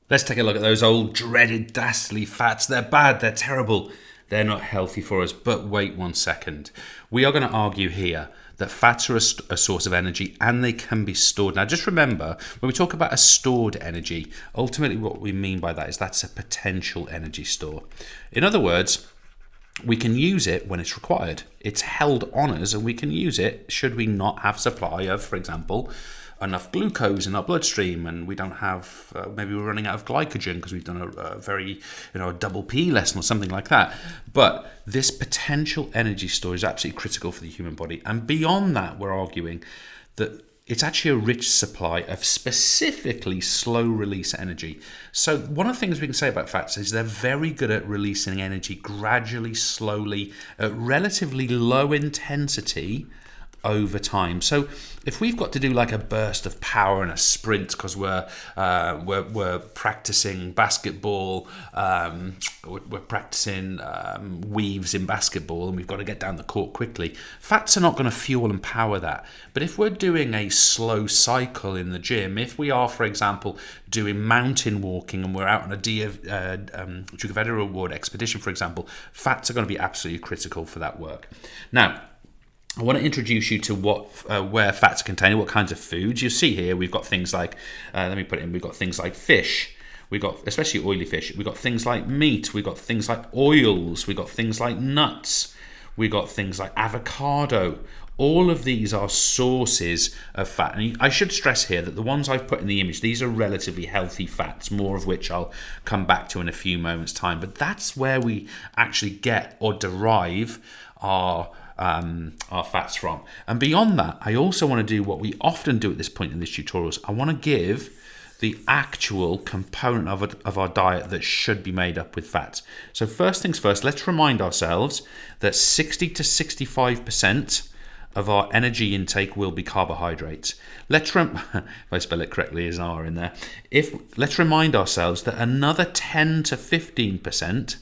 Let's take a look at those old dreaded dastardly fats. They're bad, they're terrible, they're not healthy for us. But wait 1 second. We are going to argue here that fats are a source of energy and they can be stored. Now just remember, when we talk about a stored energy, ultimately what we mean by that is that's a potential energy store. In other words, we can use it when it's required. It's held on us and we can use it should we not have supply of, for example, enough glucose in our bloodstream, and we don't have, maybe we're running out of glycogen because we've done a very, a double PE lesson or something like that. But this potential energy store is absolutely critical for the human body. And beyond that, we're arguing that it's actually a rich supply of specifically slow release energy. So one of the things we can say about fats is they're very good at releasing energy gradually, slowly, at relatively low intensity over time. So if we've got to do like a burst of power and a sprint because we're practicing basketball, we're practicing weaves in basketball, and we've got to get down the court quickly, fats are not going to fuel and power that. But if we're doing a slow cycle in the gym, if we are, for example, doing mountain walking and we're out on a Duke of Edinburgh Award expedition, for example, fats are going to be absolutely critical for that work. Now, I want to introduce you to where fats are contained, what kinds of foods. You see here, we've got things like, we've got things like fish, we've got, especially oily fish, we've got things like meat, we've got things like oils, we've got things like nuts, we've got things like avocado. All of these are sources of fat. And I should stress here that the ones I've put in the image, these are relatively healthy fats, more of which I'll come back to in a few moments' time. But that's where we actually get or derive our fats from. And beyond that, I also want to do what we often do at this point in these tutorials. I want to give the actual component of our diet that should be made up with fats. So first things first, let's remind ourselves that 60 to 65% of our energy intake will be carbohydrates. If I spell it correctly, there's an R in there. Let's remind ourselves that another 10 to 15%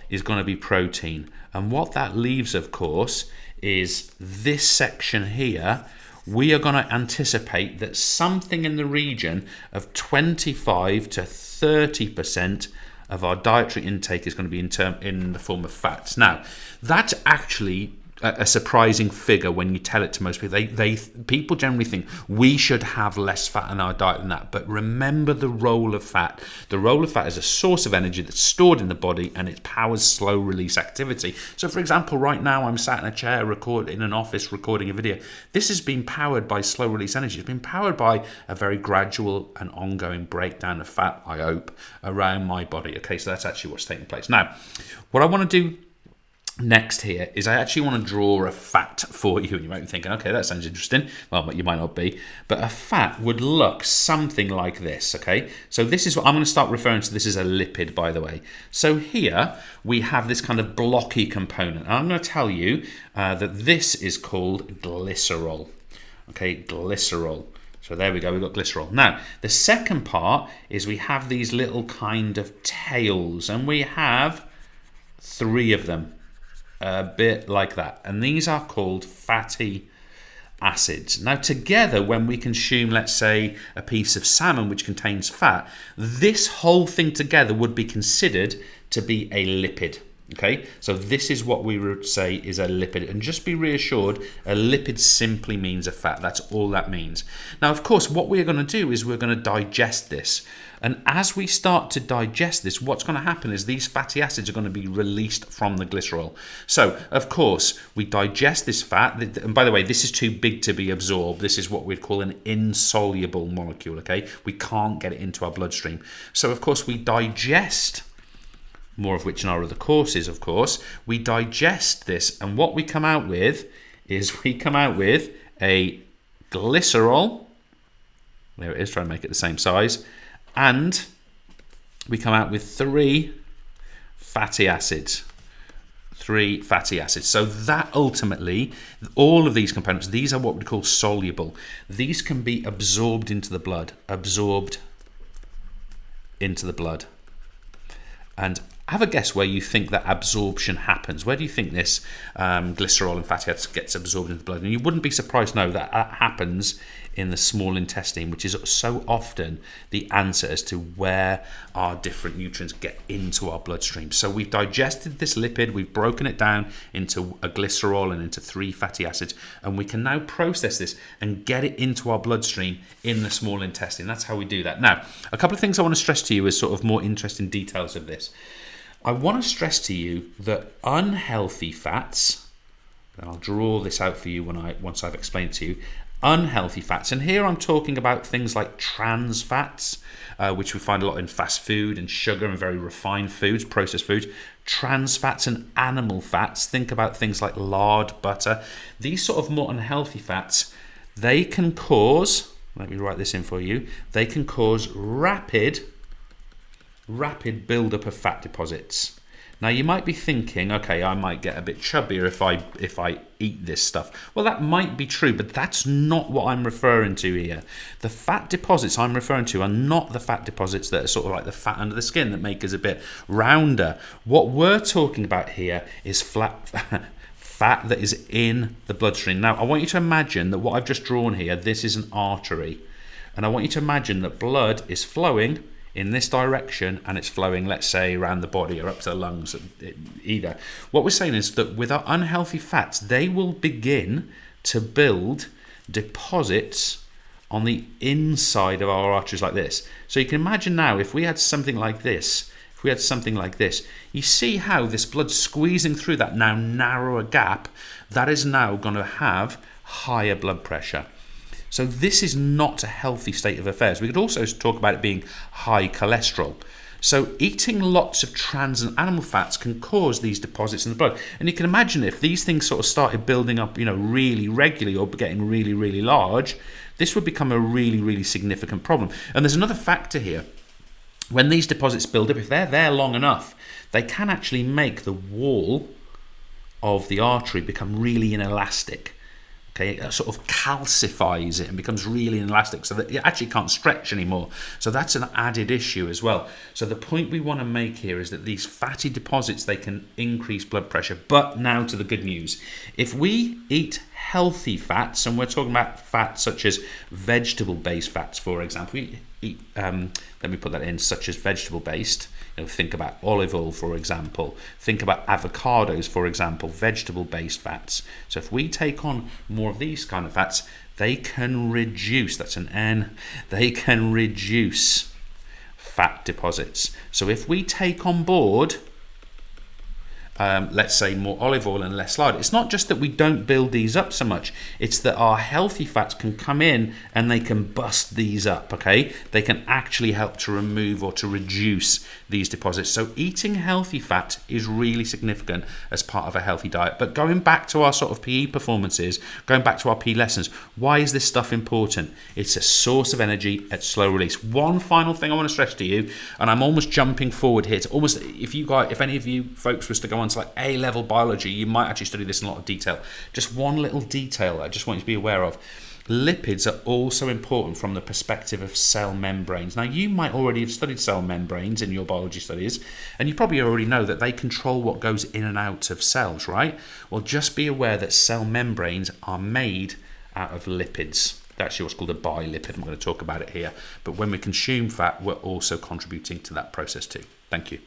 is going to be protein. And what that leaves, of course, is this section here. We are going to anticipate that something in the region of 25 to 30% of our dietary intake is going to be in the form of fats. Now, that's actually a surprising figure when you tell it to most people. People generally think we should have less fat in our diet than that. But remember the role of fat. The role of fat is a source of energy that's stored in the body and it powers slow release activity. So for example, right now I'm sat in a chair in an office recording a video. This has been powered by slow release energy. It's been powered by a very gradual and ongoing breakdown of fat, I hope, around my body. Okay, so that's actually what's taking place. Now, what I want to do next here is I actually want to draw a fat for you, and you might be thinking, okay, that sounds interesting. Well, but you might not be. But a fat would look something like this, okay? So this is what I'm going to start referring to. This is a lipid, by the way. So here we have this kind of blocky component. And I'm going to tell you that this is called glycerol. Okay, glycerol. So there we go, we've got glycerol. Now, the second part is we have these little kind of tails, and we have 3 of them. A bit like that, and these are called fatty acids. Now together, when we consume, let's say, a piece of salmon which contains fat, this whole thing together would be considered to be a lipid. Okay, so this is what we would say is a lipid, and just be reassured, a lipid simply means a fat. That's all that means. Now, of course, what we're going to do is we're going to digest this. And as we start to digest this, what's going to happen is these fatty acids are going to be released from the glycerol. So, of course, we digest this fat. And by the way, this is too big to be absorbed. This is what we'd call an insoluble molecule, okay? We can't get it into our bloodstream. So, of course, we digest, more of which in our other courses, of course. We digest this, and what we come out with is we come out with a glycerol. There it is, try and make it the same size. And we come out with 3 fatty acids. 3 fatty acids. So that ultimately, all of these components, these are what we call soluble. These can be absorbed into the blood. Absorbed into the blood. And have a guess where you think that absorption happens. Where do you think this glycerol and fatty acids gets absorbed into the blood? And you wouldn't be surprised to know that happens in the small intestine, which is so often the answer as to where our different nutrients get into our bloodstream. So we've digested this lipid, we've broken it down into a glycerol and into 3 fatty acids, and we can now process this and get it into our bloodstream in the small intestine. That's how we do that. Now, a couple of things I want to stress to you as sort of more interesting details of this. I want to stress to you that unhealthy fats, and I'll draw this out for you once I've explained it to you, unhealthy fats, and here I'm talking about things like trans fats, which we find a lot in fast food and sugar and very refined foods, processed foods. Trans fats and animal fats, think about things like lard, butter. These sort of more unhealthy fats, they can cause, let me write this in for you, they can cause rapid buildup of fat deposits. Now you might be thinking, okay, I might get a bit chubbier if I eat this stuff. Well, that might be true, but that's not what I'm referring to here. The fat deposits I'm referring to are not the fat deposits that are sort of like the fat under the skin that make us a bit rounder. What we're talking about here is fat that is in the bloodstream. Now, I want you to imagine that what I've just drawn here, this is an artery. And I want you to imagine that blood is flowing in this direction, and it's flowing, let's say, around the body or up to the lungs, either. What we're saying is that with our unhealthy fats, they will begin to build deposits on the inside of our arteries like this. So you can imagine now, if we had something like this, you see how this blood squeezing through that now narrower gap, that is now going to have higher blood pressure. So this is not a healthy state of affairs. We could also talk about it being high cholesterol. So eating lots of trans and animal fats can cause these deposits in the blood. And you can imagine if these things sort of started building up, really regularly or getting really, really large, this would become a really, really significant problem. And there's another factor here. When these deposits build up, if they're there long enough, they can actually make the wall of the artery become really inelastic. Okay, it sort of calcifies it and becomes really inelastic so that it actually can't stretch anymore. So that's an added issue as well. So the point we want to make here is that these fatty deposits, they can increase blood pressure. But now to the good news. If we eat healthy fats, and we're talking about fats such as vegetable-based fats, for example, we eat, let me put that in, such as vegetable-based. Think about olive oil, for example. Think about avocados, for example, vegetable-based fats. So if we take on more of these kind of fats, they can reduce, that's an N, they can reduce fat deposits. So if we take on board, let's say more olive oil and less lard, it's not just that we don't build these up so much, it's that our healthy fats can come in and they can bust these up, okay? They can actually help to remove or to reduce these deposits. So eating healthy fat is really significant as part of a healthy diet. But going back to our sort of PE performances, going back to our PE lessons, why is this stuff important? It's a source of energy at slow release. One final thing I want to stress to you, and I'm almost jumping forward here to almost, if any of you folks was to go on to like A-level biology, you might actually study this in a lot of detail. Just one little detail I just want you to be aware of. Lipids are also important from the perspective of cell membranes. Now, you might already have studied cell membranes in your biology studies, and you probably already know that they control what goes in and out of cells, right? Well, just be aware that cell membranes are made out of lipids. That's actually what's called a bilipid. I'm going to talk about it here. But when we consume fat, we're also contributing to that process too. Thank you.